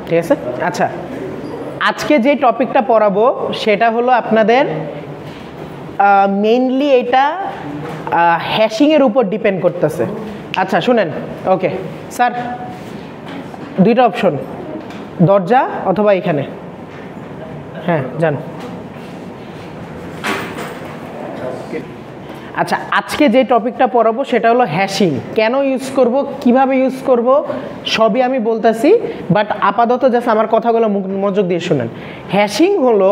ঠিক আছে। আচ্ছা, আজকে যে টপিকটা পড়াবো সেটা হলো আপনাদের মেইনলি এটা হ্যাশিংয়ের উপর ডিপেন্ড করতেছে। আচ্ছা শুনেন, ওকে স্যার, দুইটা অপশন, দরজা অথবা এখানে। হ্যাঁ যান। আচ্ছা, আজকে যে টপিকটা পড়াবো সেটা হলো হ্যাশিং। কেন ইউজ করব, কিভাবে ইউজ করব, সবই আমি বলতেছি, বাট আপাতত জাস্ট আমার কথাগুলো মনোযোগ দিয়ে শুনেন। হ্যাশিং হলো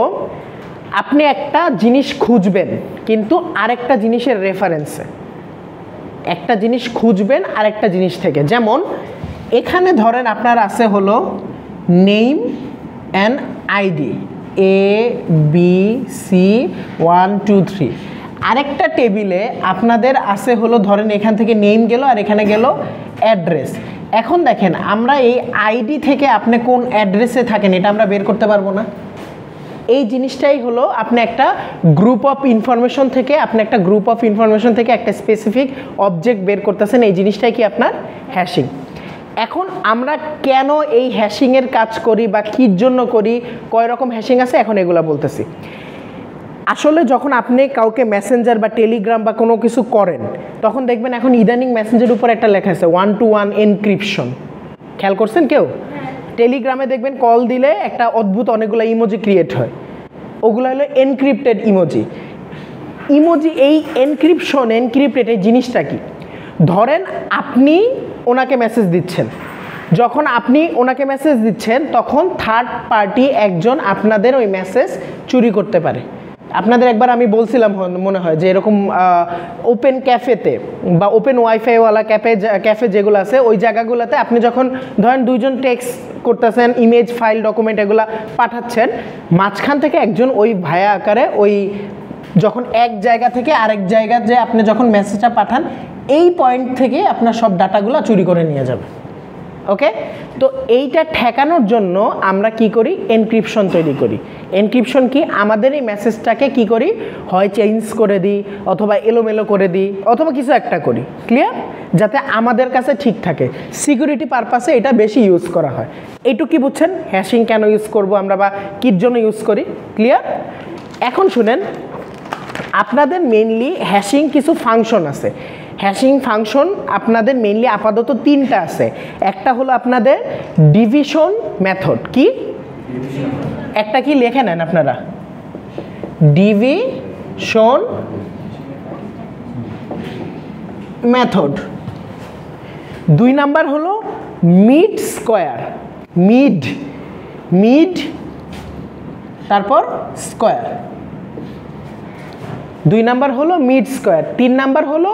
আপনি একটা জিনিস খুঁজবেন কিন্তু আরেকটা জিনিসের রেফারেন্সে, একটা জিনিস খুঁজবেন আরেকটা জিনিস থেকে। যেমন এখানে ধরেন আপনার আছে হলো নেম অ্যান্ড আইডি ABC123, আরেকটা টেবিলে আপনাদের আছে হলো ধরেন এখান থেকে নেম গেল আর এখানে গেল অ্যাড্রেস। এখন দেখেন আমরা এই আইডি থেকে আপনি কোন অ্যাড্রেসে থাকেন এটা আমরা বের করতে পারবো না। এই জিনিসটাই হলো আপনি একটা গ্রুপ অফ ইনফরমেশন থেকে একটা স্পেসিফিক অবজেক্ট বের করতেছেন, এই জিনিসটাই কি আপনার হ্যাশিং। এখন আমরা কেন এই হ্যাশিংয়ের কাজ করি বা কির জন্য করি, কয় রকম হ্যাশিং আছে এখন এগুলো বলতেছি। আসলে যখন আপনি কাউকে মেসেঞ্জার বা টেলিগ্রাম বা কোনো কিছু করেন তখন দেখবেন এখন ইদানিং মেসেঞ্জারের উপর একটা লেখা আছে 1-to-1 এনক্রিপশন, খেয়াল করছেন কেউ? টেলিগ্রামে দেখবেন কল দিলে একটা অদ্ভুত অনেকগুলো ইমোজি ক্রিয়েট হয়, ওগুলো হলো এনক্রিপ্টেড ইমোজি। এই এনক্রিপ্টেড এই জিনিসটা কি? ধরেন আপনি ওনাকে মেসেজ দিচ্ছেন, যখন আপনি ওনাকে মেসেজ দিচ্ছেন তখন থার্ড পার্টি একজন আপনাদের ওই মেসেজ চুরি করতে পারে। আপনাদের একবার আমি বলছিলাম মনে হয় যে এরকম ওপেন ক্যাফেতে বা ওপেন ওয়াইফাইওয়ালা ক্যাফে যেগুলো আছে ওই জায়গাগুলোতে আপনি যখন ধরেন দুইজন টেক্সট করতেছেন, ইমেজ ফাইল ডকুমেন্ট এগুলা পাঠাচ্ছেন, মাঝখান থেকে একজন ওই ভায়া আকারে ওই যখন এক জায়গা থেকে আরেক জায়গা যে আপনি যখন মেসেজটা পাঠান এই পয়েন্ট থেকে আপনার সব ডাটাগুলো চুরি করে নিয়ে যাবে। ওকে, তো এইটা ঠেকানোর জন্য আমরা কি করি, এনক্রিপশন তৈরি করি। এনক্রিপশন কি, আমাদের এই মেসেজটাকে কি করি, হয় চেঞ্জ করে দিই অথবা এলোমেলো করে দিই অথবা কিছু একটা করি, ক্লিয়ার, যাতে আমাদের কাছে ঠিক থাকে। সিকিউরিটি পারপাসে এটা বেশি ইউজ করা হয়। এইটুকু কি বুঝছেন হ্যাশিং কেন ইউজ করব আমরা বা কির জন্য ইউজ করি, ক্লিয়ার? এখন শুনেন, আপনাদের মেইনলি হ্যাশিং কিছু ফাংশন আছে। হ্যাশিং ফাংশন আপনাদের মেইনলি আপাতত তিনটা আছে। একটা হলো আপনাদের ডিভিশন মেথড, কি একটা কি লিখে নেন আপনারা, ডিভিশন মেথড। দুই নাম্বার হলো মিড স্কোয়ার, মিড তারপর স্কোয়ার, দুই নাম্বার হলো মিড স্কোয়ার। তিন নাম্বার হলো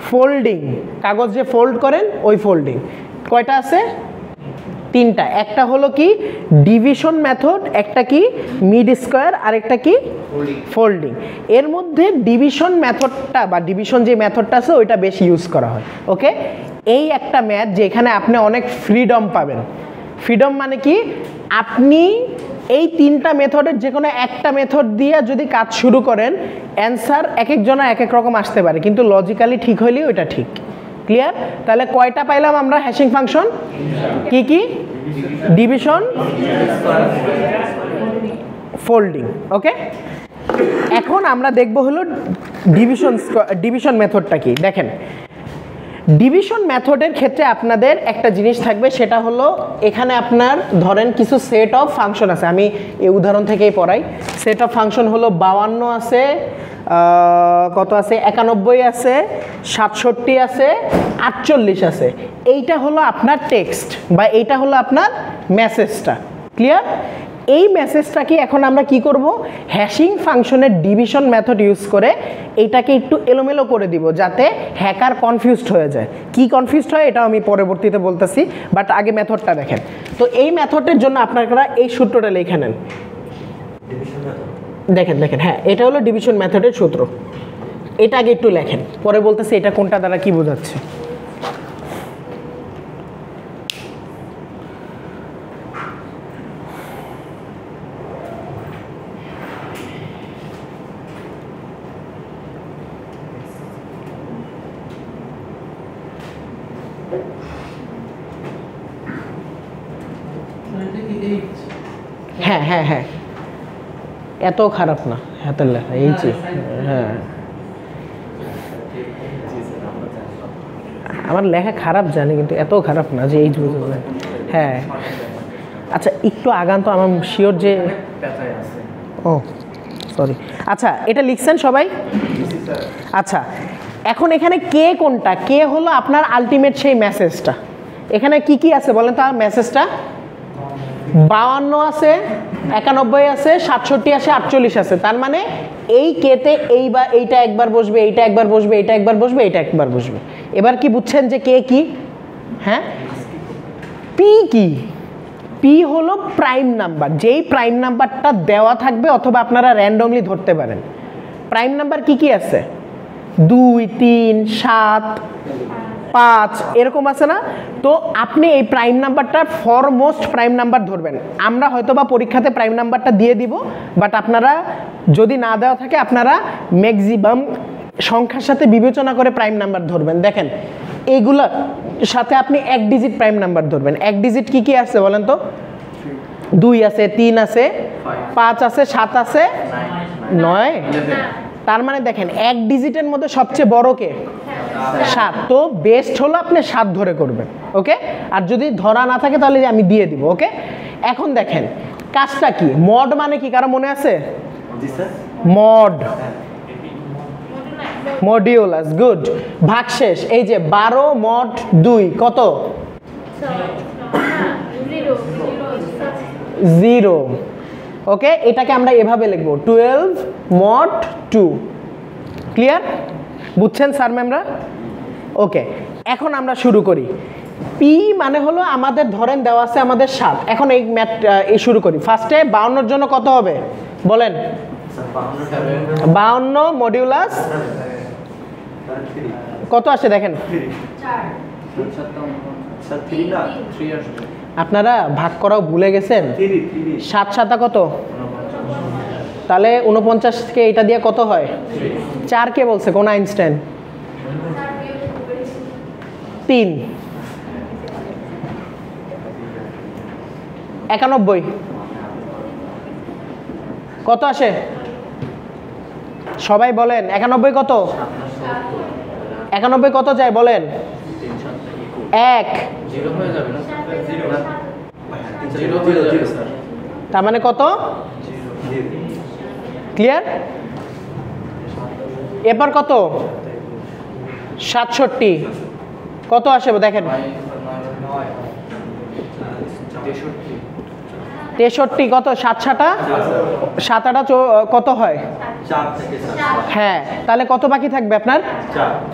ফোল্ডিং, কাগজ যে ফোল্ড করেন ওই ফোল্ডিং। কয়টা আছে? তিনটা। একটা হলো কি ডিভিশন মেথড, একটা কি মিড স্কোয়ার, আর একটা কি ফোল্ডিং। এর মধ্যে ডিভিশন মেথডটা বা ডিভিশন যে মেথডটা আছে ওইটা বেশি ইউজ করা হয়। ওকে, এই একটা ম্যাথ যেখানে আপনি অনেক ফ্রিডম পাবেন। ফ্রিডম মানে কি, আপনি এই তিনটা মেথডের যে কোনো একটা মেথড দিয়ে যদি কাজ শুরু করেন অ্যান্সার এক একজনের এক এক রকম আসতে পারে, কিন্তু লজিক্যালি ঠিক হইলেই ওইটা ঠিক, ক্লিয়ার? তাহলে কয়টা পাইলাম আমরা হ্যাশিং ফাংশন, কি কি? Division, folding. ওকে, এখন আমরা দেখব হলো ডিভিশন মেথডটা কি। দেখেন, ডিভিশন মেথডের ক্ষেত্রে আপনাদের একটা জিনিস থাকবে, সেটা হলো এখানে আপনার ধরেন কিছু সেট অফ ফাংশন আছে। আমি এই উদাহরণ থেকেই পড়াই। সেট অফ ফাংশন হলো 52 আছে, কত আছে, 91 আছে, 67 আছে, 48 আছে। এইটা হলো আপনার টেক্সট বা এইটা হলো আপনার মেসেজটা, ক্লিয়ার? এই মেসেজটাকে এখন আমরা কি করব, হ্যাশিং ফাংশনের ডিভিশন মেথড ইউজ করে এইটাকে একটু এলোমেলো করে দিব যাতে হ্যাকার কনফিউজড হয়ে যায়। কি কনফিউজড হয় এটা আমি পরবর্তীতে বলতেছি, বাট আগে মেথডটা দেখেন। তো এই মেথডের জন্য আপনারা এই সূত্রটা লিখে নেন। দেখেন, হ্যাঁ এটা হলো ডিভিশন মেথডের সূত্র। এটা আগে একটু লেখেন, পরে বলতেছি এটা কোনটা দ্বারা কি বোঝাচ্ছে। হ্যাঁ হ্যাঁ হ্যাঁ, এত খারাপ না হাতের লেখা এইচ। হ্যাঁ আমার লেখা খারাপ জানি, কিন্তু এত খারাপ না যে এইচ বুঝতে পারে। হ্যাঁ আচ্ছা একটু আগান তো, আমার শিওর যে, ও সরি। আচ্ছা এটা লিখছেন সবাই? আচ্ছা এখন এখানে কে কোনটা? কে হলো আপনার আলটিমেট সেই মেসেজটা। এখানে কি কি আছে বলেন তো মেসেজটা? 52 আছে, 91 আছে, 67 আছে, 48 আছে। তার মানে এই কেতে এইটা একবার বসবে, এইটা একবার বসবে, এইটা একবার বসবে, এইটা একবার বসবে। এবার কি বুঝছেন যে কে কি? হ্যাঁ পি কি? পি হলো প্রাইম নাম্বার। যেই প্রাইম নাম্বারটা দেওয়া থাকবে অথবা আপনারা র্যান্ডমলি ধরতে পারেন। প্রাইম নাম্বার কি কি আছে? 2, 3, 7, 5 এরকম আছে না? তো আপনি এই প্রাইম নাম্বারটা ফরমোস্ট প্রাইম নাম্বার ধরবেন। আমরা হয়তো বা পরীক্ষাতে প্রাইম নাম্বারটা দিয়ে দিব, বাট আপনারা যদি না দেওয়া থাকে আপনারা ম্যাক্সিমাম সংখ্যার সাথে বিবেচনা করে প্রাইম নাম্বার ধরবেন। দেখেন এইগুলোর সাথে আপনি 1 ডিজিট প্রাইম নাম্বার ধরবেন। 1 ডিজিট কি কি আছে বলেন তো? 2 আছে, 3 আছে, 5 আছে, 7 আছে, 9। তার মানে দেখেন 1 ডিজিটের মধ্যে সবচেয়ে বড় কে? 7। তো বেস্ট হলো আপনি 7 ধরে করবেন। ওকে, আর যদি ধরা না থাকে তাহলে আমি দিয়ে দিব। ওকে, এখন দেখেন কাজটা কি? মড মানে কি কারো মনে আছে? Mod, modulus. গুড। ভাগশেষ, এই যে 12 মড 2 কত? 0। ওকে, এটাকে আমরা এভাবে লিখবো 12 মড 2। ক্লিয়ার? বুঝছেন স্যার ম্যামরা? ওকে, এখন আমরা শুরু করি। পি মানে হলো আমাদের ধরেন দেওয়া আছে আমাদের 7। এখন এই ম্যাথ শুরু করি। ফার্স্টে 52 জন্য কত হবে বলেন? 52 মডিউলাস কত আসে দেখেন? আপনারা ভাগ করাও ভুলে গেছেন। 7 7 কত? তাহলে 49 থেকে এটা দিয়ে কত হয়? 4 কে বলছে কোন আইনস্টাইন? 3। 91 কত আসে? সবাই বলেন 91 কত? 91 কত যায় বলেন? 1। তার মানে কত? ক্লিয়ার? এরপর কত? 67 কত আসে দেখেন? 63 কত? 7 7 কত হয়? হ্যাঁ, তাহলে কত বাকি থাকবে আপনার?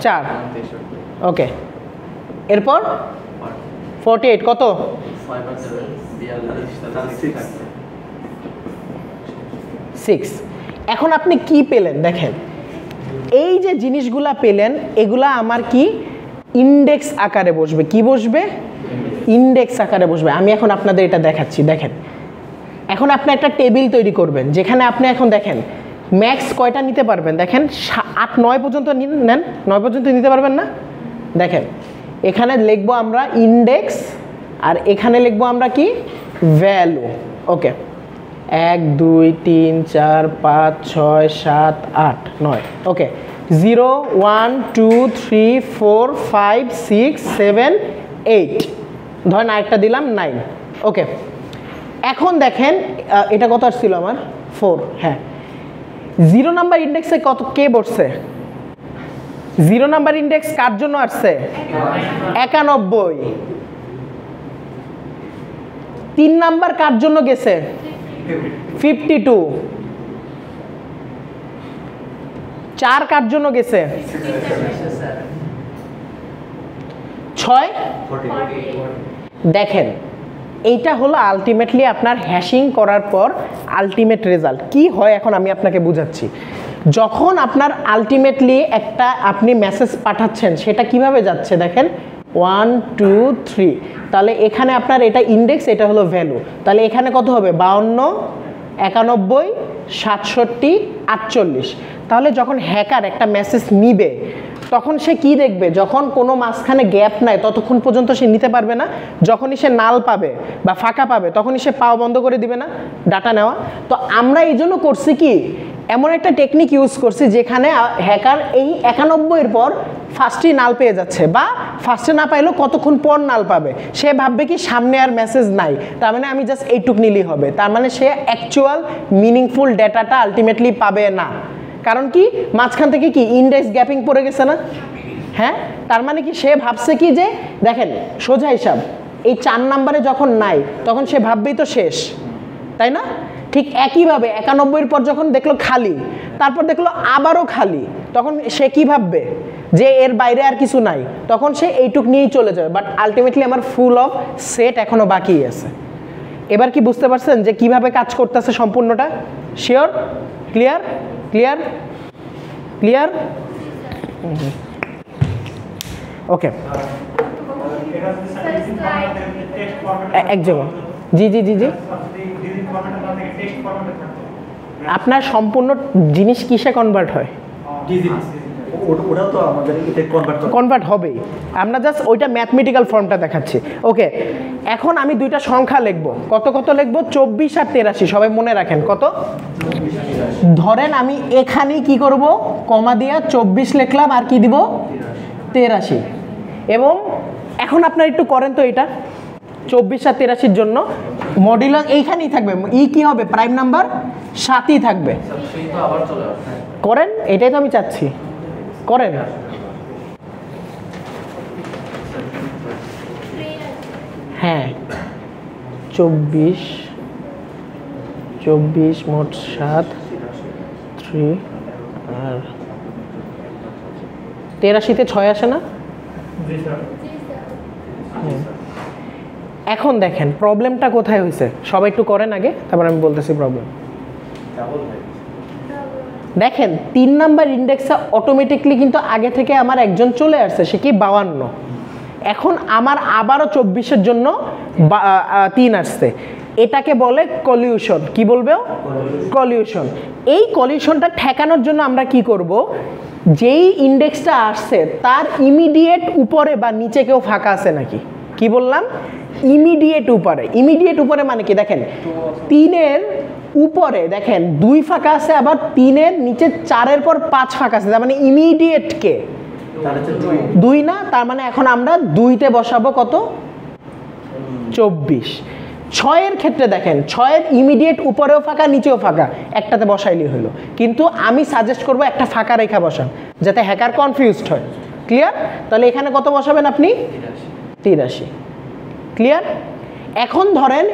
4। ওকে, এরপর 48 কত? 6। এখন আপনি কি পেলেন দেখেন, এই যে জিনিসগুলা পেলেন এগুলা আমার কি ইন্ডেক্স আকারে বসবে। কি বসবে? ইন্ডেক্স আকারে বসবে। আমি এখন আপনাদের এটা দেখাচ্ছি। দেখেন এখন আপনি একটা টেবিল তৈরি করবেন যেখানে আপনি এখন দেখেন ম্যাক্স কয়টা নিতে পারবেন। দেখেন 8 9 পর্যন্ত নেন, 9 পর্যন্ত নিতে পারবেন না? দেখেন এখানে লিখবো আমরা ইন্ডেক্স আর এখানে লিখবো আমরা কি ভ্যালু। ওকে, 1 2 3 4 5 6 7 8 9। ওকে, 0 1 2 3 4 5 6 7 8। ধরেন আরেকটা দিলাম 9। ওকে, এখন দেখেন এটা কত আসছিল আমার? 4। হ্যাঁ, 0 নাম্বার ইন্ডেক্সে কত কে বসছে? 0 নাম্বার ইন্ডেক্স কার জন্য আসছে? 91। 3 নাম্বার কার জন্য গেছে? 52। 4 কার জন্য গেছে? 6। দেখেন এইটা হলো আলটিমেটলি আপনার হ্যাশিং করার পর আলটিমেট রেজাল্ট কি হয়। এখন আমি আপনাকে বুঝাচ্ছি। যখন আপনার আলটিমেটলি একটা আপনি মেসেজ পাঠাচ্ছেন সেটা কিভাবে যাচ্ছে দেখেন 1 2 3। তাহলে এখানে আপনার এটা ইন্ডেক্স, এটা হলো ভ্যালু। তাহলে এখানে কত হবে? 52 91 67 48। তাহলে যখন হ্যাকার একটা মেসেজ নিবে তখন সে কি দেখবে, যখন কোনো মাঝখানে গ্যাপ নাই ততক্ষণ পর্যন্ত সে নিতে পারবে না, যখনই সে নাল পাবে বা ফাঁকা পাবে তখনই সে পাওয়া বন্ধ করে দিবে না ডাটা নেওয়া। তো আমরা এই জন্য করছি কি, এমন একটা টেকনিক ইউজ করছি যেখানে হ্যাকার এই 91 পর ফার্স্টই নাল পেয়ে যাচ্ছে, বা ফার্স্টে না পাইলেও কতক্ষণ পর নাল পাবে। সে ভাববে কি সামনে আর মেসেজ নাই, তার মানে আমি জাস্ট এইটুক নিলেই হবে, তার মানে সে অ্যাকচুয়াল মিনিংফুল ডেটাটা আলটিমেটলি পাবে না। কারণ কি, মাঝখান থেকে কি ইন্ডেক্স গ্যাপিং পড়ে গেছে না, হ্যাঁ, তার মানে কি সে ভাবছে কি যে দেখেন সোজা হিসাব, এই 4 নাম্বারে যখন নাই তখন সে ভাববেই তো শেষ, তাই না? ঠিক একইভাবে 91 পর যখন দেখলো খালি, তারপর দেখলো আবারও খালি, তখন সে কি ভাববে যে এর বাইরে আর কিছু নাই, তখন সে এইটুক নিয়েই চলে যাবে। বাট আলটিমেটলি আমার ফুল অফ সেট এখনো বাকি আছে। এবার কি বুঝতে পারছেন যে কিভাবে কাজ করতেছে সম্পূর্ণটা? শিওর? ক্লিয়ার? ক্লিয়ার? ক্লিয়ার? ওকে, এক জায়গা, জি জি জি জি, আপনার সম্পূর্ণ জিনিস কিসে কনভার্ট হয়? কনভার্ট হবেই, আমরা জাস্ট ওইটা ম্যাথমেটিক্যাল ফর্মটা দেখাচ্ছি। ওকে, এখন আমি দুইটা সংখ্যা লিখবো, কত কত লিখবো? 24 আর 83। সবাই মনে রাখেন কত? ধরেন আমি এখানেই কি করব, কমা দিয়া 24 লিখলাম আর কি দিব 83। এবং এখন আপনারা একটু করেন তো, এটা 24 আর 83-র জন্য মডুলাস এইখানেই থাকবে, ই কি হবে, প্রাইম নাম্বার 7ই থাকবে। করেন, এটাই তো আমি চাচ্ছি, করেন। হ্যাঁ, 24 মোট 7 3 আর 83-তে 6 আসে না? এখন দেখেন প্রবলেমটা কোথায় হয়েছে, সবাই একটু করেন আগে, তারপর আমি বলতেছি প্রবলেম। দেখেন 3 নাম্বার ইন্ডেক্সে অটোমেটিকলি কিন্তু আগে থেকে আমার একজন চলে আসছে, সে কি 52। এখন আমার আবারও 24-এর জন্য 3 আসছে, এটাকে বলে কলিউশন। কি বলবে? কলিউশন। এই কলিউশনটা ঠেকানোর জন্য আমরা কি করব, যেই ইন্ডেক্সটা আসছে তার ইমিডিয়েট উপরে বা নিচে কেউ ফাঁকা আছে নাকি? কি বললাম? ইমিডিয়েট উপরে। ইমিডিয়েট উপরে মানে কি, দেখেন 3-এর উপরে দেখেন 2 ফাঁকা আছে, আবার 3-এর নিচে 4-এর পর 5 ফাঁকা আছে, তার মানে ইমিডিয়েট কে? 2 না? তার মানে এখন আমরা 2-তে বসাবো কত? 24। 6-এর ক্ষেত্রে দেখেন 6-এর ইমিডিয়েট উপরেও ফাঁকা নিচেও ফাঁকা, একটাতে বসাইলেই হলো। কিন্তু আমি সাজেস্ট করব একটা ফাঁকা রেখা বসান, যাতে হ্যাকার কনফিউজড হয়। ক্লিয়ার? তাহলে এখানে কত বসাবেন আপনি? 83। ক্লিয়ার? এখন ধরেন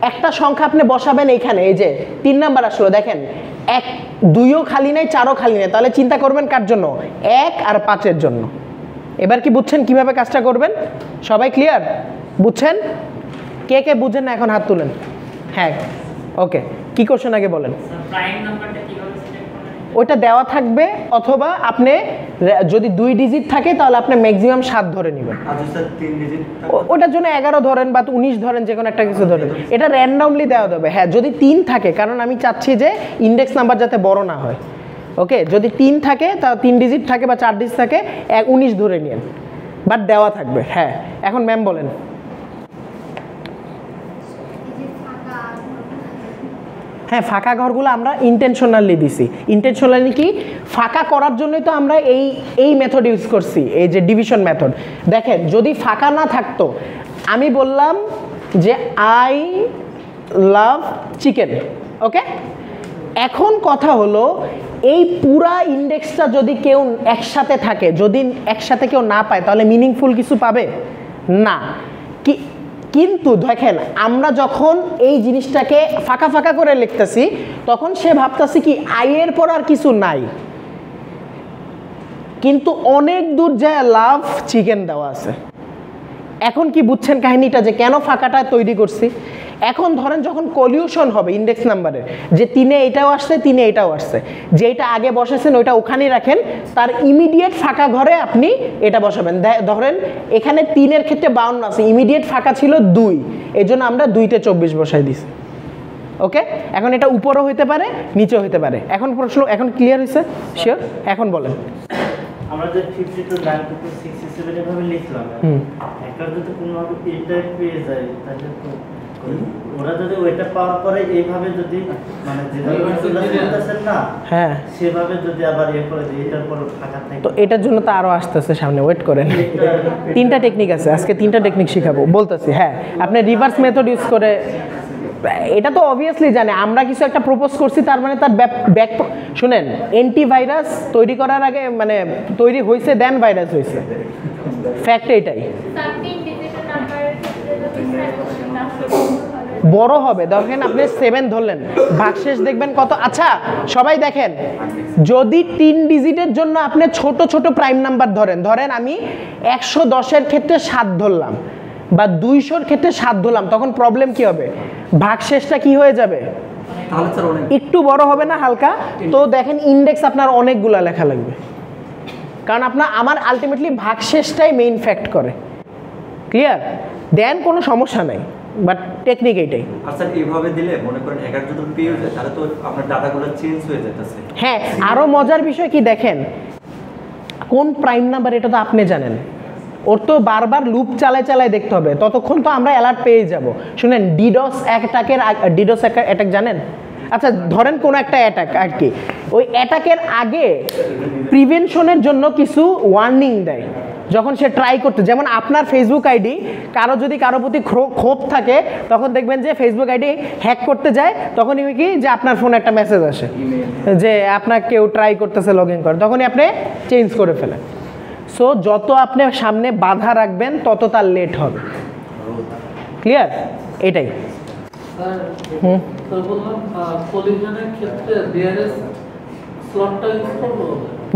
একটা সংখ্যা আপনি বসাবেন এইখানে, এই যে 3 নাম্বার আসলো, দেখেন 1 2ও খালি নেই 4ও খালি নেই, তাহলে চিন্তা করবেন কার জন্য? 1 আর 5-এর জন্য। এবার কি বুঝছেন কিভাবে কাজটা করবেন? সবাই ক্লিয়ার? বুঝছেন? কে কে বুঝেন না এখন হাত তুলেন। হ্যাঁ, ওকে, কি কোশ্চেন আগে বলেন। ওইটা দেওয়া থাকবে, অথবা আপনি যদি 2 ডিজিট থাকে তাহলে আপনি ম্যাক্সিমাম 7 ধরে নেবেন, ওটার জন্য 11 ধরেন বা 19 ধরেন, যে কোনো একটা কিছু ধরেন, এটা র্যান্ডমলি দেওয়া যাবে। হ্যাঁ, যদি 3 থাকে, কারণ আমি চাচ্ছি যে ইন্ডেক্স নাম্বার যাতে বড় না হয়। ওকে, যদি 3 থাকে তা 3 ডিজিট থাকে বা 4 ডিজিট থাকে, 19 ধরে নিন, বাট দেওয়া থাকবে। হ্যাঁ, এখন ম্যাম বলেন। হ্যাঁ, ফাঁকা ঘরগুলো আমরা ইন্টেনশনালি দিছি। ইন্টেনশনালি কি, ফাঁকা করার জন্যই তো আমরা এই মেথড ইউজ করছি, এই যে ডিভিশন মেথড। দেখেন যদি ফাঁকা না থাকতো, আমি বললাম যে আই লাভ চিকেন, ওকে। এখন কথা হলো, এই পুরা ইন্ডেক্সটা যদি কেউ একসাথে থাকে, যদি একসাথে কেউ না পায়, তাহলে মিনিংফুল কিছু পাবে না। কিন্তু দেখেন আমরা যখন এই জিনিসটাকে ফাঁকা ফাঁকা করে লিখতেছি, তখন সে ভাবতেছি কি আইয়ের পর আর কিছু নাই, কিন্তু অনেক দূর যায় লাভ চিকেন দেওয়া আছে। এখন কি বুঝছেন কাহিনীটা, যে কেন ফাঁকাটা তৈরি করছি? এখন ধরেন যখন কলিউশন হবে ইন্ডেক্স নাম্বারের, যে 3-এ এটাও আসছে 3-এ এটাও আসছে, যেটা আগে বসেছেন ওইটা ওখানেই রাখেন, তার ইমিডিয়েট ফাঁকা ঘরে আপনি এটা বসাবেন। ধরেন এখানে 3-এর ক্ষেত্রে 52 আছে, ইমিডিয়েট ফাঁকা ছিল 2, এই জন্য আমরা 2-তে 24 বসাই দিছি। ওকে, এখন এটা উপরও হইতে পারে নিচেও হইতে পারে। এখন প্রশ্ন এখন ক্লিয়ার হয়েছে? শিওর? এখন বলেন। আমরা যে 52 9 67 এভাবে লিখলাম, একটা যদি কোনোভাবে এটা পেয়ে যায় তাহলে তো ওরা যদি ওইটা পাওয়ার পরে এইভাবে যদি মানে যেভাবে করতেছেন না, হ্যাঁ সেভাবে যদি আবার এ করে দিই, এটার পর ফাঁকা থাকে, তো এটার জন্য তো আরো আসতেছে সামনে, ওয়েট করেন। 3টা টেকনিক আছে, আজকে 3টা টেকনিক শিখাবো বলতেছি। হ্যাঁ, আপনি রিভার্স মেথড ইউজ করে, এটা তো অবভিয়াসলি জানে আমরা কিছু একটা প্রপোজ করছি, তার মানে তার ব্যাক শুনেন, অ্যান্টিভাইরাস তৈরি করার আগে মানে তৈরি হয়েছে দেন ভাইরাস হয়েছে, ফ্যাক্ট এটাই। বড় হবে, দেখেন আপনি 7 ধরলেন, ভাগশেষ দেখবেন কত। আচ্ছা সবাই দেখেন, যদি 3 ডিজিটের জন্য আপনি ছোট ছোট প্রাইম নাম্বার ধরেন, ধরেন আমি 110-এর ক্ষেত্রে 7 ধরলাম বা 200-র ক্ষেত্রে 7 ধরলাম, তখন প্রবলেম কি হবে? ভাগশেষটা কি হয়ে যাবে? একটু বড় হবে না হালকা। তো দেখেন ইন্ডেক্স আপনার অনেকগুলা লেখা লাগবে, কারণ আপনার আমার আলটিমেটলি ভাগশেষটাই মেইন ফ্যাক্ট করে। ক্লিয়ার? দেন কোনো সমস্যা নাই, বাট টেকনিক এইটাই। আচ্ছা এইভাবে দিলে মনে করেন এক একটা যদি পেয়ে যায় তাহলে তো আপনার ডাটাগুলো চেঞ্জ হয়ে যেতেছে। হ্যাঁ, আরো মজার বিষয় কি দেখেন, কোন প্রাইম নাম্বার এটা তো আপনি জানেন, ওর তো বারবার লুপ চালায় চালায় দেখতে হবে, ততক্ষণ তো আমরা অ্যালার্ট পেয়ে যাব। শুনেন, ডিডস অ্যাটাক জানেন? আচ্ছা ধরেন কোনো একটা অ্যাটাক আর কি, ওই অ্যাটাকের আগে প্রিভেনশনের জন্য কিছু ওয়ার্নিং দেয় যখন সে ট্রাই করতে। যেমন আপনার ফেসবুক আইডি কারো প্রতি ক্ষোভ থাকে, তখন দেখবেন যে ফেসবুক আইডি হ্যাক করতে যায়, তখনই কি যে আপনার ফোনে একটা মেসেজ আসে যে আপনার কেউ ট্রাই করতেছে লগ ইন করে, তখনই আপনি চেঞ্জ করে ফেলেন। সো যত আপনি সামনে বাধা রাখবেন তত তার লেট হবে। ক্লিয়ার? এটাই।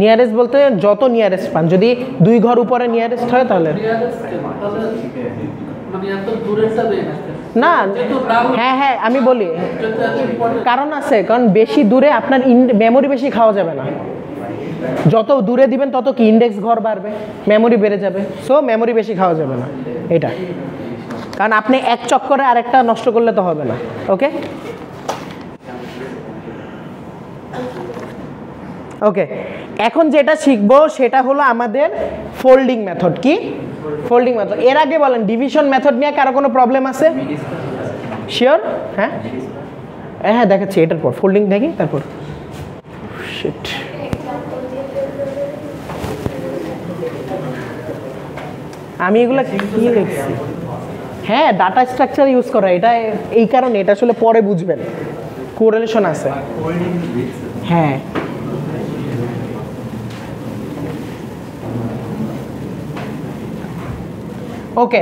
নিয়ারেস্ট বলতে যত নিয়ারেস্ট পান, যদি 2 ঘর উপরে নিয়ারেস্ট হয় তাহলে না। হ্যাঁ হ্যাঁ আমি বলি, কারণ আছে, কারণ বেশি দূরে আপনার মেমোরি বেশি খাওয়া যাবে না। যত দূরে দিবেন তত কি ইন্ডেক্স ঘর বাড়বে, মেমোরি বেড়ে যাবে। সো মেমোরি বেশি খাওয়া যাবে না এটা, কারণ আপনি এক চক্করে আরেকটা নষ্ট করলে তো হবে না। ওকে ওকে, এখন যেটা শিখবো সেটা হলো আমাদের ফোল্ডিং মেথড। কি ফোল্ডিং মেথড? এর আগে বলেন ডিভিশন মেথড নিয়ে কারো কোনো প্রবলেম আছে? শিওর? হ্যাঁ হ্যাঁ দেখাচ্ছি, এটার পর ফোল্ডিং দেখি, তারপর শিট আমি এগুলা কি লিখছি। হ্যাঁ, ডাটা স্ট্রাকচার ইউজ করা, এটা এই কারণে, এটা আসলে পরে বুঝবেন, কোরিলেশন আছে। হ্যাঁ ওকে,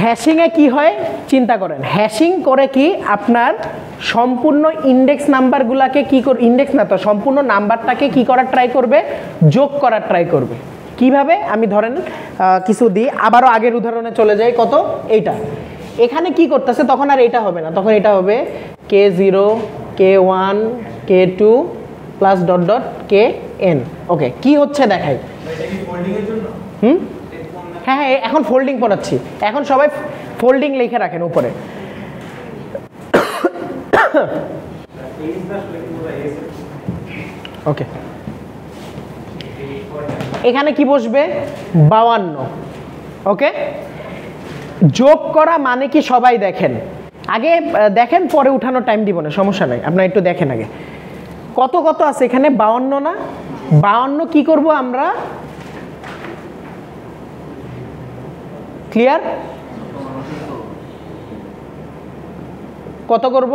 হ্যাশিংয়ে কি হয় চিন্তা করেন। হ্যাশিং করে কি আপনার সম্পূর্ণ ইন্ডেক্স নাম্বারগুলোকে কি করে, ইন্ডেক্স না তো সম্পূর্ণ নাম্বারটাকে কি করার ট্রাই করবে? যোগ করার ট্রাই করবে। কিভাবে? আমি ধরেন কিছু দিই, আবারও আগের উদাহরণে চলে যাই। কত? এইটা এখানে কি করতেছে, তখন আর এটা হবে না, তখন এটা হবে K0 K1 K2 plus dot dot Kn। ওকে, কি হচ্ছে দেখাই। হ্যাঁ হ্যাঁ এখন ফোল্ডিং পড়াচ্ছি, এখন সবাই ফোল্ডিং লিখে রাখেন উপরে। ওকে, এখানে কি বসবে? 52। ওকে, যোগ করা মানে কি সবাই দেখেন, আগে দেখেন পরে উঠানোর টাইম দিব না, সমস্যা নাই, আপনারা একটু দেখেন আগে কত কত আছে এখানে। 52 না? 52 কি করব আমরা? ক্লিয়ার? কত করব?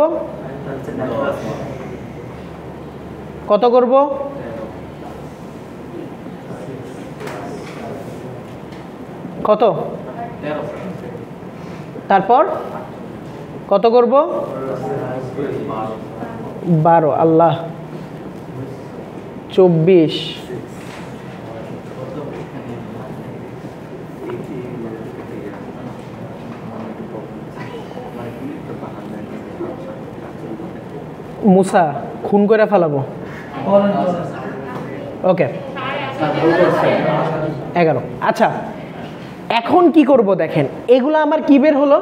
কত করব? কত? তারপর কত করব? 12। আল্লাহ, 24। মুসা খুন করে ফেলাবো। ওকে 11। আচ্ছা এখন কি করব দেখেন, এগুলো আমার কি বের হলো?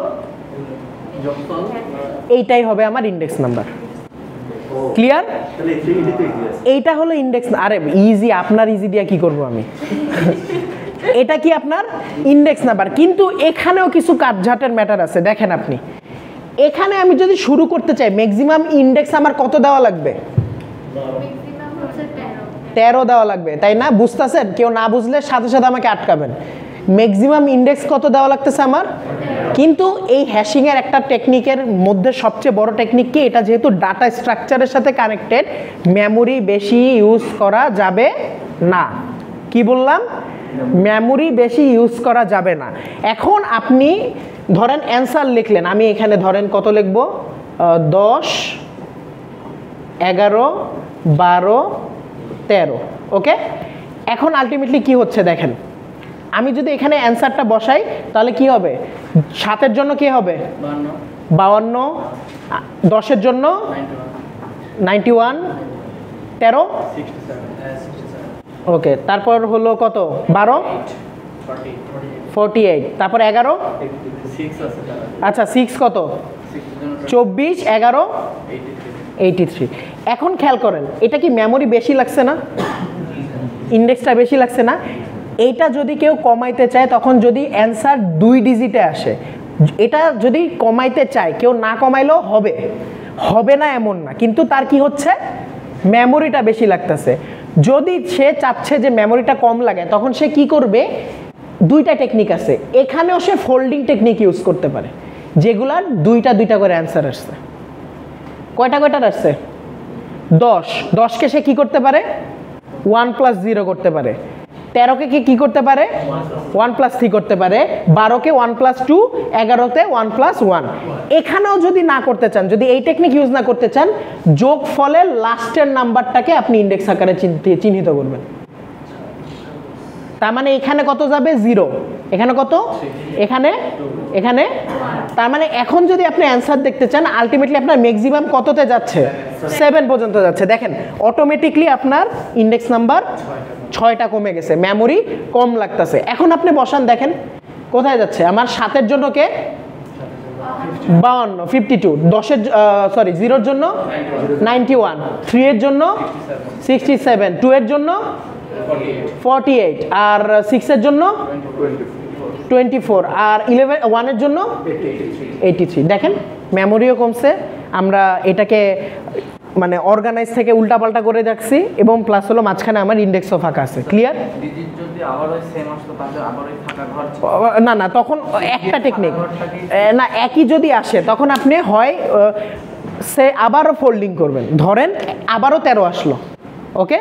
এইটাই হবে আমার ইন্ডেক্স নাম্বার। ক্লিয়ার? এইটা হলো ইন্ডেক্স। আরে ইজি, আপনার ইজি দিয়া কি করব আমি? এটা কি আপনার ইন্ডেক্স নাম্বার, কিন্তু এখানেও কিছু কাটঝাটের ম্যাটার আছে। দেখেন আপনি এখানে আমি যদি শুরু করতে চাই, ম্যাক্সিমাম ইন্ডেক্স আমার কত দেওয়া লাগবে? 13 দেওয়া লাগবে, তাই না? বুঝতেছেন? কেউ না বুঝলে সাথে সাথে আমাকে আটকাবেন। ম্যাক্সিমাম ইন্ডেক্স কত দেওয়া লাগতেছে আমার? কিন্তু এই হ্যাশিংয়ের একটা টেকনিকের মধ্যে সবচেয়ে বড় টেকনিক কি, এটা যেহেতু ডাটা স্ট্রাকচারের সাথে কানেক্টেড, মেমোরি বেশি ইউজ করা যাবে না। কি বললাম? মেমোরি বেশি ইউজ করা যাবে না। এখন আপনি ধরেন অ্যান্সার লিখলেন, আমি এখানে ধরেন কত লিখব? 10, 11, 12, 13। ওকে, এখন আলটিমেটলি কি হচ্ছে দেখেন, আমি যদি এখানে অ্যান্সারটা বসাই তাহলে কি হবে? 7-এর জন্য কি হবে? 52, 10-এর জন্য 91, 13, ওকে, তারপর হলো কত? 12, 48, তারপর 11, আচ্ছা 6 কত? 24, 11, 83। এখন খেয়াল করেন, এটা কি মেমোরি বেশি লাগছে না? ইন্ডেক্সটা বেশি লাগছে না? এইটা যদি কেউ কমাইতে চায়, তখন যদি অ্যান্সার 2 ডিজিটে আসে, এটা যদি কমাইতে চায়, কেউ না কমাইলেও হবে, হবে না এমন না, কিন্তু তার কি হচ্ছে? মেমোরিটা বেশি লাগতেছে। যদি সে চাচ্ছে যে মেমোরিটা কম লাগে, তখন সে কি করবে? 2টা টেকনিক আছে। এখানেও সে ফোল্ডিং টেকনিক ইউজ করতে পারে, যেগুলার 2টা করে অ্যান্সার আসছে। কয়টা আসছে? 10কে সে কি করতে পারে? 1 + 0 করতে পারে। 13কে কি করতে পারে? 1 + 3 করতে পারে। 12কে 1 + 2, 11তে 1 + 1। এখানেও যদি না করতে চান, যদি এই টেকনিক ইউজ না করতে চান, যোগ ফলের লাস্টের নাম্বারটাকে আপনি ইন্ডেক্স আকারে চিহ্নিত করবেন। তার মানে এখানে কত যাবে? 0। এখানে কত? এখানে তার মানে এখন যদি আপনি অ্যান্সার দেখতে চান, আলটিমেটলি আপনার ম্যাক্সিমাম কততে যাচ্ছে? 7 পর্যন্ত যাচ্ছে। দেখেন অটোমেটিকলি আপনার ইন্ডেক্স নাম্বার 6টা কমে গেছে, মেমোরি কম লাগতেছে। এখন আপনি বসান, দেখেন কোথায় যাচ্ছে আমার? 7-এর জন্য কে? 52, 52, 0-এর জন্য 91, 3-এর জন্য 67, 2-এর জন্য 48, আর 6-এর জন্য 24, আর 1-এর জন্য 83। দেখেন মেমোরিও কমছে, আমরা এটাকে মানে অর্গানাইজ থেকে উল্টাপাল্টা করে রাখছি, এবং প্লাস হলো মাঝখানে আমার ইন্ডেক্সও ফাঁকা আছে। ক্লিয়ার? না, তখন একটা টেকনিক না, একই যদি আসে তখন আপনি হয় সে আবারও ফোল্ডিং করবেন। ধরেন আবারও 13 আসলো, ওকে,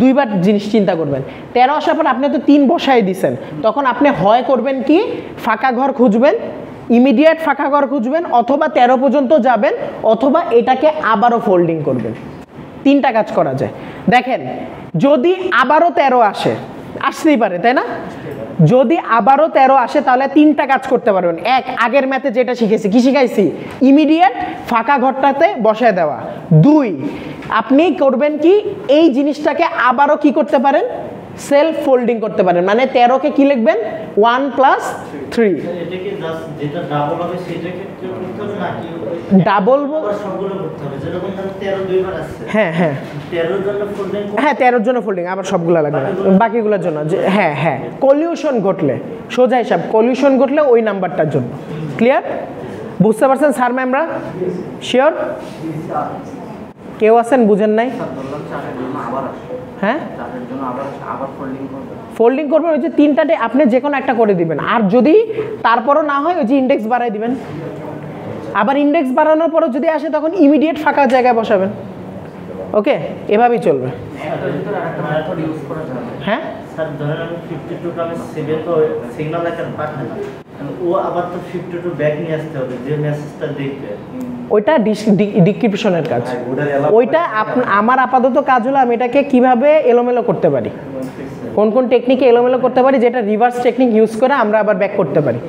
2বার জিনিস চিন্তা করবেন। 13 আসার পর আপনি তো 3 বসাই দিছেন, তখন আপনি হয় করবেন কি? ফাঁকা ঘর খুঁজবেন, ইমিডিয়েট ফাঁকা ঘর খুঁজবেন, অথবা 13 পর্যন্ত যাবেন, অথবা এটাকে আবারও ফোল্ডিং করবেন। 3টা কাজ করা যায়। দেখেন যদি আবারও 13 আসতেই পারে, তাই না? যদি আবারও 13 আসে, তাহলে 3টা কাজ করতে পারবেন। এক, আগের ম্যাথে যেটা শিখেছি, কি শিখাইছি? ইমিডিয়েট ফাঁকা ঘরটাতে বসায় দেওয়া। 2, আপনি করবেন কি? এই জিনিসটাকে আবারও কি করতে পারেন? সেলফ ফোল্ডিং করতে পারেন। মানে 13কে কি লিখবেন? 1 + 3। ডাবল হ্যাঁ 13-র জন্য ফোল্ডিং, আবার সবগুলো লাগবে না, বাকিগুলোর জন্য। হ্যাঁ, কলিউশন ঘটলে, সোজা হিসাব, কলিউশন ঘটলে ওই নাম্বারটার জন্য। ক্লিয়ার? বুঝতে পারছেন স্যার ম্যামরা? শিওর? কেউ আছেন বুঝেন নাই? হ্যাঁ, ফোল্ডিং করবেন। ওই যে 3টাতে আপনি যে কোনো একটা করে দিবেন, আর যদি তারপরও না হয়, ওই যে ইন্ডেক্স বাড়াই দিবেন। আবার ইন্ডেক্স বাড়ানোর পরও যদি আসে, তখন ইমিডিয়েট ফাঁকা জায়গায় বসাবেন। ওকে, এভাবেই চলবে। হ্যাঁ, স্যার ধরেন আমি 52টা আমি 7 তো সিগন্যাল আকারে পাঠাই, ও আবার তো 52 ব্যাক নিয়ে আসতে হবে, যে মেসেজটা দেখবে ওইটা ডিক্রিপশনের কাজ। ওইটা আমার আপাতত কাজ হলো আমি এটাকে কিভাবে এলোমেলো করতে পারি, কোন টেকনিকে এলোমেলো করতে পারি, যেটা রিভার্স টেকনিক ইউজ করে আমরা আবার ব্যাক করতে পারি।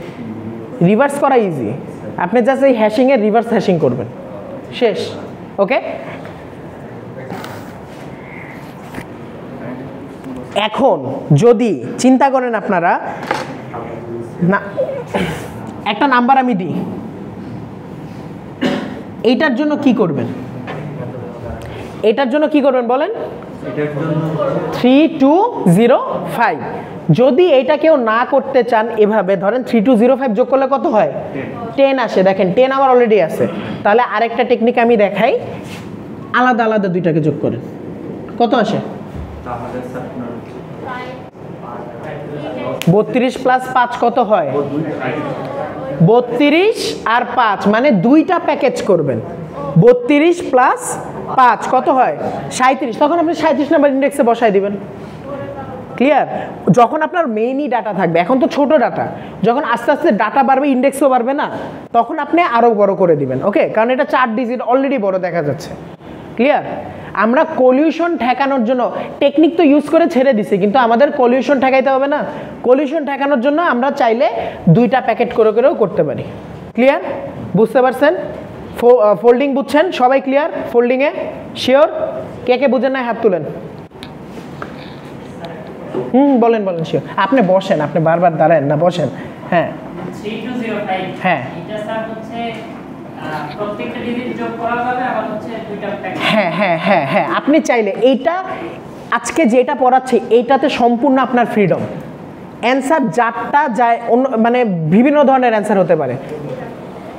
রিভার্স করা ইজি, আপনি জাস্ট এই হ্যাশিংয়ের রিভার্স হ্যাশিং করবেন, শেষ। ওকে, এখন যদি চিন্তা করেন আপনারা, না একটা নাম্বার আমি দিই, এইটার জন্য কি করবেন? এটার জন্য কি করবেন বলেন? এটার জন্য 3205। যদি এটা কেউ না করতে চান এভাবে ধরেন 3205 যোগ করলে কত হয়? 10 আসে। দেখেন 10 আমার অলরেডি আছে। তাহলে আরেকটা টেকনিক আমি দেখাই, আলাদা আলাদা দুইটাকে যোগ করেন, কত আসে? তাহলে স্যার 32 প্লাস 5 কত হয়? 32 আর 5 মানে দুইটা প্যাকেজ করবেন। 32 প্লাস 5 কত হয়? 37। তখন আপনি 37 নাম্বার ইন্ডেক্সে বসায় দিবেন। ক্লিয়ার? যখন আপনার মেইনই ডাটা থাকবে, এখন তো ছোট ডাটা, যখন আস্তে আস্তে ডাটা বাড়বে ইন্ডেক্সও বাড়বে না, তখন আপনি আরও বড় করে দিবেন। ওকে, কারণ এটা 4 ডিজিট অলরেডি বড় দেখা যাচ্ছে। ক্লিয়ার? আমরা কলিউশন ঠেকানোর জন্য টেকনিক তো ইউজ করে ছেড়ে দিছি, কিন্তু আমাদের কলিউশন ঠেকাইতে হবে না। কলিউশন ঠেকানোর জন্য আমরা চাইলে দুইটা প্যাকেট করে করেও করতে পারি। ক্লিয়ার? বুঝতে পারছেন? ফোল্ডিং বুঝছেন সবাই? ক্লিয়ার? ফোল্ডিংয়ে শিওর? কে কে বুঝেন না হাত তুলেন। বলেন বলেন শিওর। আপনি বসেন, আপনি বারবার দাঁড়ান না, বসেন। হ্যাঁ 3205 হ্যাঁ এটা স্যার হচ্ছে প্রত্যেকটা ডিজিট যোগ করা যাবে, আবার হচ্ছে দুইটা প্যাকেট। হ্যাঁ হ্যাঁ হ্যাঁ হ্যাঁ আপনি চাইলে এইটা আজকে যেটা পড়াচ্ছি এইটাতে সম্পূর্ণ আপনার ফ্রিডম। অ্যান্সার যারটা যায় অন্য মানে বিভিন্ন ধরনের অ্যান্সার হতে পারে,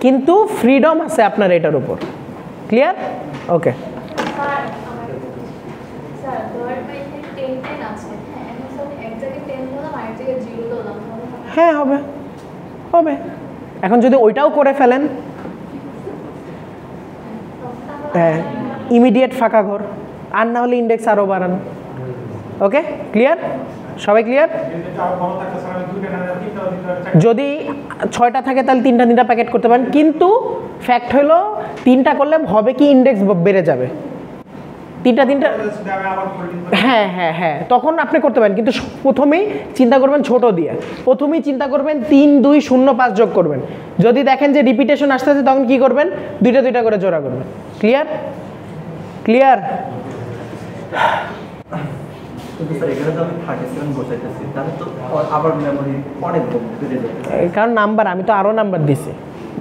কিন্তু ফ্রিডম আছে আপনার এটার উপর। ক্লিয়ার? ওকে। স্যার ধরেন ভাই 10 10 আছে, হ্যাঁ আমি স্যার এক জায়গায় 10 দিলাম আর এক জায়গায় 0 দিলাম, হ্যাঁ হবে হবে। এখন যদি ওইটাও করে ফেলেন, ইমিডিয়েট ফাঁকা ঘর, আর না হলে ইন্ডেক্স আরও বাড়ান। Okay clear? সবাই ক্লিয়ার? যদি 6টা থাকে তাহলে 3টা প্যাকেট করতে পারেন, কিন্তু ফ্যাক্ট হলো 3টা করলে হবে কি ইন্ডেক্স বেড়ে যাবে। 3টা হ্যাঁ হ্যাঁ হ্যাঁ তখন আপনি করতে পারেন, কিন্তু প্রথমেই চিন্তা করবেন ছোট দিয়ে। প্রথমেই চিন্তা করবেন 3 2 0 5 যোগ করবেন। যদি দেখেন যে রিপিটেশন আসতেছে তখন কি করবেন? দুইটা করে জোড়া করবেন। ক্লিয়ার? ক্লিয়ার? কিন্তু স্যার এখানে তো আমি 37 বসাইতেছি, তাহলে তো আবার মেমোরি অনেক বেড়ে যাবে। কারণ নাম্বার আমি তো আরও নাম্বার দিছি,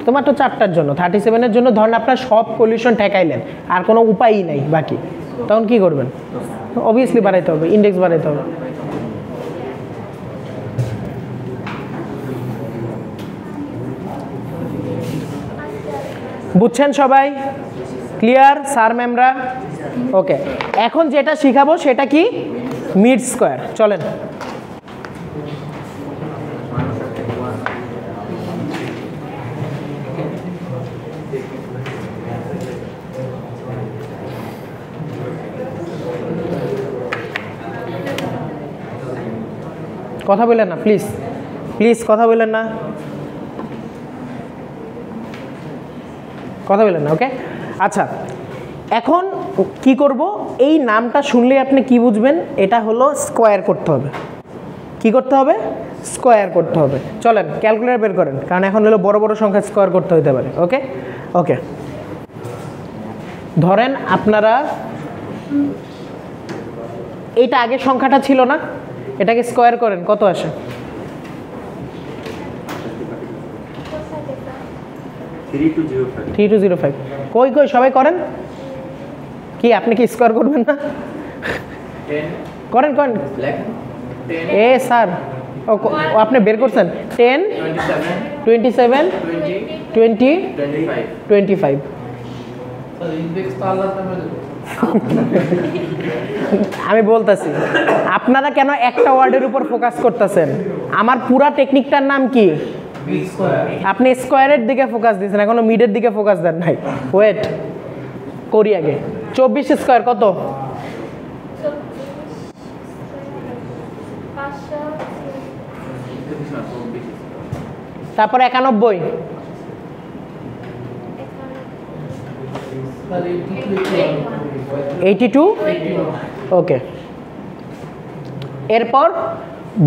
তোমার তো 4টার জন্য 37-এর জন্য ধরেন আপনার সব কলিউশন ঠেকাইলেন, আর কোনো উপায়ই নাই বাকি, তখন কি করবেন? অবভিয়াসলি বাড়াইতে হবে, ইন্ডেক্স বাড়াইতে হবে। বুঝছেন সবাই? Clear sir ম্যামরা? ওকে, এখন যেটা শিখাবো সেটা কি? Mid square. চলেন। কথা বললেন না প্লিজ, প্লিজ কথা বললেন না, কথা বললেন না। ওকে আচ্ছা, এখন কি করব? এই নামটা শুনলে আপনি কি বুঝবেন? এটা হলো স্কোয়ার করতে হবে। কি করতে হবে? স্কোয়ার করতে হবে। চলেন ক্যালকুলেটর বের করেন, কারণ এখন হলো বড় বড় সংখ্যা স্কোয়ার করতে হতে পারে। ওকে ওকে, ধরেন আপনারা এইটা আগের সংখ্যাটা ছিল না, এটাকে স্কোয়ার করেন, কত আসে? 3205। কই কই সবাই করেন। কি আপনি কি স্কোয়ার করবেন না? করেন করেন। এ স্যার ও আপনি বের করছেন 10 27 20 25। আমি বলতেছি আপনারা কেন একটা ওয়ার্ডের উপর ফোকাস করতেছেন? আমার পুরা টেকনিকটার নাম কি? আপনি স্কোয়ারের দিকে ফোকাস দিয়েছেন, এখনো মিডের দিকে ফোকাস দেন নাই। ওয়েট করি আগে। 24 স্কোয়ার কত? 500। তারপর 91। 82। ওকে, এরপর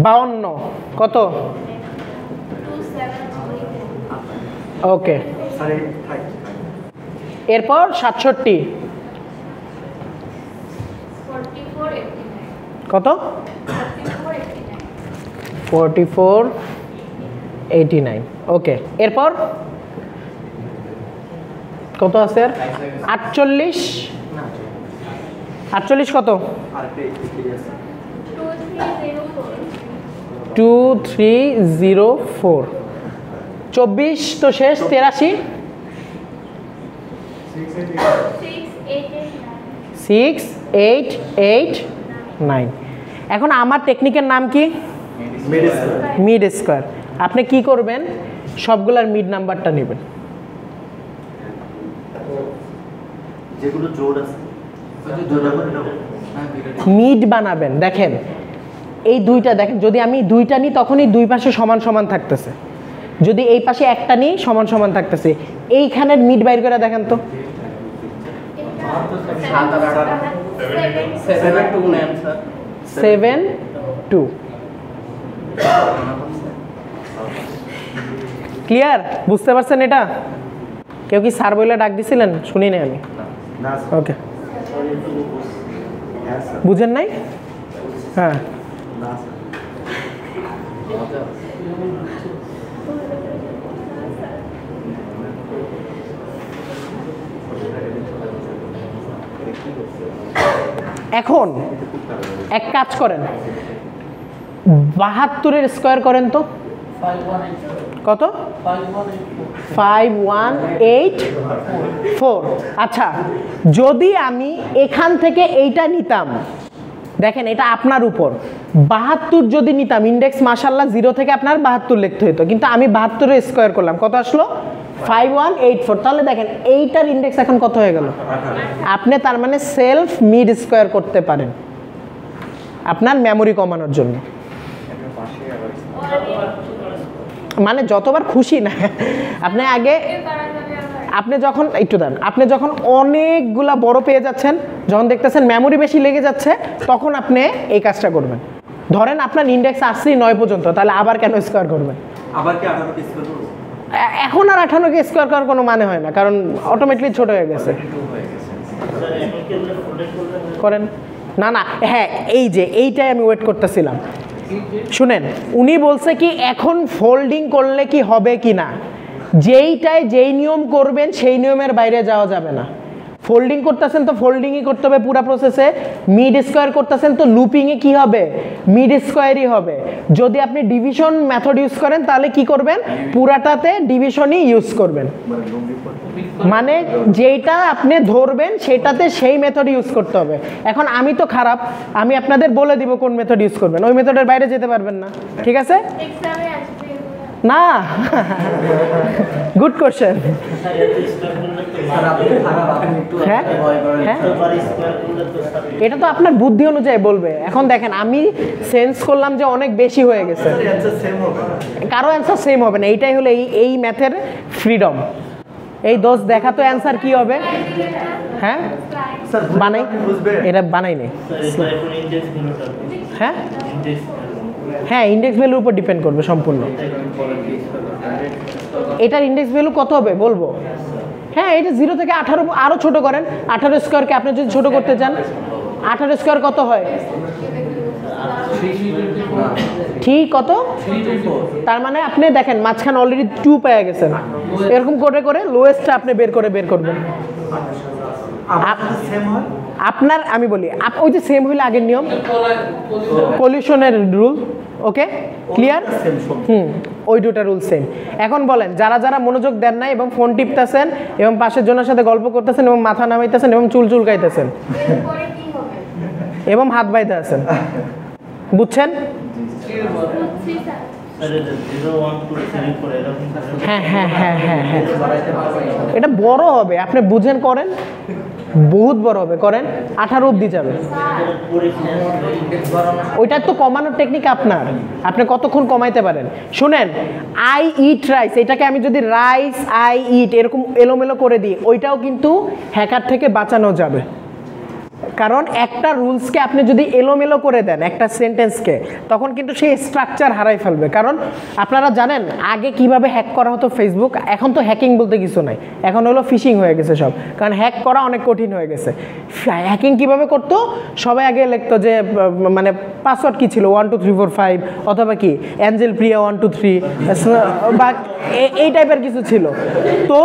52 কত? 27। ওকে, এরপর 67 44 89। কত? 44 89। 44 89। ওকে, এরপর কত আছে? 48 48 কত? 2304 2304। 24 তো শেষ, 83 6889। এখন আমার টেকনিকের নাম কি? Mid square. আপনি কি করবেন? সবগুলার মিড নাম্বারটা নেবেন। যেগুলো জোড় আছে মিড বানাবেন। দেখেন এই দুইটা, দেখেন যদি আমি দুইটা নিই তখনই দুই পাশে সমান সমান থাকতেছে, যদি এই পাশে একটা নিই সমান সমান থাকতেছে। এইখানের মিড বাইর করে দেখেন তো। 7-2 ক্লিয়ার? বুঝতে পারছেন এটা? কেউ কি স্যার বলে ডাক দিছিলেন? শুনি নাই আমি। ওকে, বুঝেন নাই? হ্যাঁ, এখন এক কাজ করেন, 72-এর স্কোয়ার করেন তো। কত? 5184। আচ্ছা, যদি আমি এখান থেকে এইটা নিতাম, দেখেন এটা আপনার উপর, 72 যদি নিতাম, ইন্ডেক্স মাশাআল্লাহ 0 থেকে আপনার 72 লিখতে হতো, কিন্তু আমি 72-এর স্কোয়ার করলাম, কত আসলো? 5184। তাহলে দেখেন এইটার ইন্ডেক্স এখন কত হয়ে গেল? আপনি তার মানে সেলফ মিড স্কোয়ার করতে পারেন আপনার মেমোরি কমানোর জন্য, মানে যতবার খুশি না। আপনি আগে, আপনি যখন একটু দেন, আপনি যখন অনেকগুলা বড় পেয়ে যাচ্ছেন, যখন দেখতেছেন মেমোরি বেশি লেগে যাচ্ছে, তখন আপনি এই কাজটা করবেন। ধরেন আপনার ইন্ডেক্স আসছে 9 পর্যন্ত, তাহলে আবার কেন স্কোয়ার করবেন? আবার কি 18 কে স্কয়ার করব? এখন আর 58 কে স্কোয়ার করার কোনো মানে হয় না, কারণ অটোমেটিকলি ছোট হয়ে গেছে। করেন না না, হ্যাঁ এই যে এইটাই আমি ওয়েট করতেছিলাম। শুনেন, উনি বলছে কি এখন ফোল্ডিং করলে কি হবে কি না, যেইটায় যেই নিয়ম করবেন সেই নিয়মের বাইরে যাওয়া যাবে না। ফোল্ডিং করতেছেন তো ফোল্ডিংই করতে হবে পুরো প্রসেসে, মিড স্কোয়ার করতেছেন তো লুপিংয়ে কি হবে? মিড স্কোয়ারই হবে। যদি আপনি ডিভিশন মেথড ইউজ করেন তাহলে কি করবেন? পুরাটাতে ডিভিশনই ইউজ করবেন, মানে যেটা আপনি ধরবেন সেটাতে সেই মেথড ইউজ করতে হবে। এখন আমি তো খারাপ, আমি আপনাদের বলে দিব কোন মেথড ইউজ করবেন, ওই মেথডের বাইরে যেতে পারবেন না, ঠিক আছে? এক্সামে আসবে না, গুড কোশ্চেন। হ্যাঁ হ্যাঁ, এটা তো আপনার বুদ্ধি অনুযায়ী বলবে। এখন দেখেন আমি সেন্স করলাম যে অনেক বেশি হয়ে গেছে, কারো অ্যান্সার সেম হবে না, এইটাই হলো এই ম্যাথের ফ্রিডম। এই দোষ দেখা তো অ্যান্সার কি হবে? হ্যাঁ বানাই, এটা বানাই নেই। হ্যাঁ হ্যাঁ, ইন্ডেক্স ভ্যালুর উপর ডিপেন্ড করবে সম্পূর্ণ। এটার ইন্ডেক্স ভ্যালু কত হবে বলবো? হ্যাঁ, এটা 0 থেকে 18 আরও ছোট করেন। 18 স্কোয়ারকে আপনি যদি ছোট করতে চান, 18 স্কোয়ার কত হয়? ঠিক কত? তার মানে আপনি দেখেন মাঝখানে অলরেডি 2 পেয়ে গেছেন, এরকম করে করে লোয়েস্টটা আপনি বের করবেন। আপনার আমি বলি, ওই যে সেম হইলে আগের নিয়ম, কলিউশনের রুল। Okay clear? ওই দুটা রুল সেম। এখন বলেন, যারা যারা মনোযোগ দেন নাই এবং ফোন টিপতেছেন এবং পাশের জনের সাথে গল্প করতেছেন এবং মাথা নামাইতেছেন এবং চুল চুলকাইতেছেন এরপরে কি হবে? এবং হাত বাইতে আছেন, বুঝছেন? বুঝছি স্যার। হ্যাঁ হ্যাঁ হ্যাঁ হ্যাঁ হ্যাঁ, এটা বড় হবে, আপনি বুঝেন, করেন, বহুত বড় হবে, করেন, 18 অবধি যাবে। ওইটা তো কমানোর টেকনিক আপনার, আপনি কতক্ষণ কমাইতে পারেন। শুনেন, আই ইট রাইস, এটাকে আমি যদি রাইস আই ইট এরকম এলোমেলো করে দিই, ওইটাও কিন্তু হ্যাকার থেকে বাঁচানো যাবে। কারণ একটা রুলসকে আপনি যদি এলোমেলো করে দেন একটা সেন্টেন্সকে, তখন কিন্তু সেই স্ট্রাকচার হারাই ফেলবে। কারণ আপনারা জানেন আগে কিভাবে হ্যাক করা হতো ফেসবুক, এখন তো হ্যাকিং বলতে কিছু নাই, এখন হলো ফিশিং হয়ে গেছে সব। কারণ হ্যাক করা অনেক কঠিন হয়ে গেছে। হ্যাকিং কিভাবে করতো? সবাই আগে লিখতো যে মানে পাসওয়ার্ড কী ছিল 1 2 3 4 5, অথবা কি অ্যাঞ্জেল প্রিয়া 1 2 3 বা এই টাইপের কিছু ছিল। তো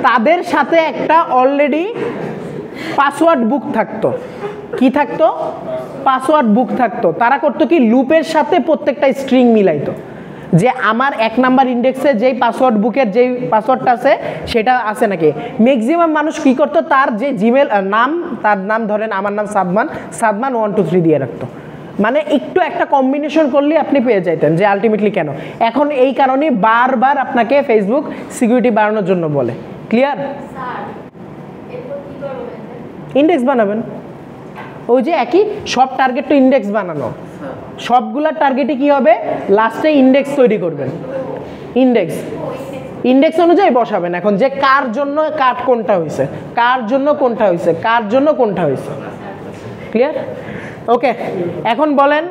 তাদের সাথে একটা অলরেডি পাসওয়ার্ড বুক থাকতো, কি থাকতো, পাসওয়ার্ড বুক থাকতো। তারা করতো কি, লুপের সাথে প্রত্যেকটা স্ট্রিং মিলাইতো, যে আমার 1 নাম্বার ইন্ডেক্সে যেই পাসওয়ার্ড বুকের যেই পাসওয়ার্ডটা আছে সেটা আছে নাকি। ম্যাক্সিমাম মানুষ কি করতো, তার যে জিমেল নাম, তার নাম ধরেন আমার নাম সাদমান, সাদমান 1 2 3 দিয়ে রাখতো। মানে একটু একটা কম্বিনেশন করলে আপনি পেয়ে যাইতেন যে আলটিমেটলি কেন। এখন এই কারণে বারবার আপনাকে ফেসবুক সিকিউরিটি বাড়ানোর জন্য বলে। ক্লিয়ার? স্যার এরপর কি করবো? ইন্ডেক্স বানাবেন, ওই যে একই সব টার্গেট তো ইন্ডেক্স বানানো, সবগুলার টার্গেটে কি হবে, লাস্টে ইন্ডেক্স তৈরি করবেন। ইন্ডেক্স ইন্ডেক্স অনুযায়ী বসাবেন এখন, যে কার জন্য কার কোনটা হয়েছে, কার জন্য কোনটা হয়েছে, কার জন্য কোনটা হয়েছে। ক্লিয়ার? ওকে, এখন বলেন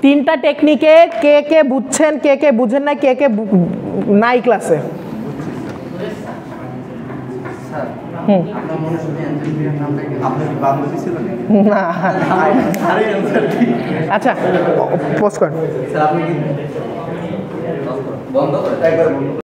3টা টেকনিকে কে কে বুঝছেন, কে কে বুঝেন না, কে কে নাই ক্লাসে। না আচ্ছা পোস্ট করেন।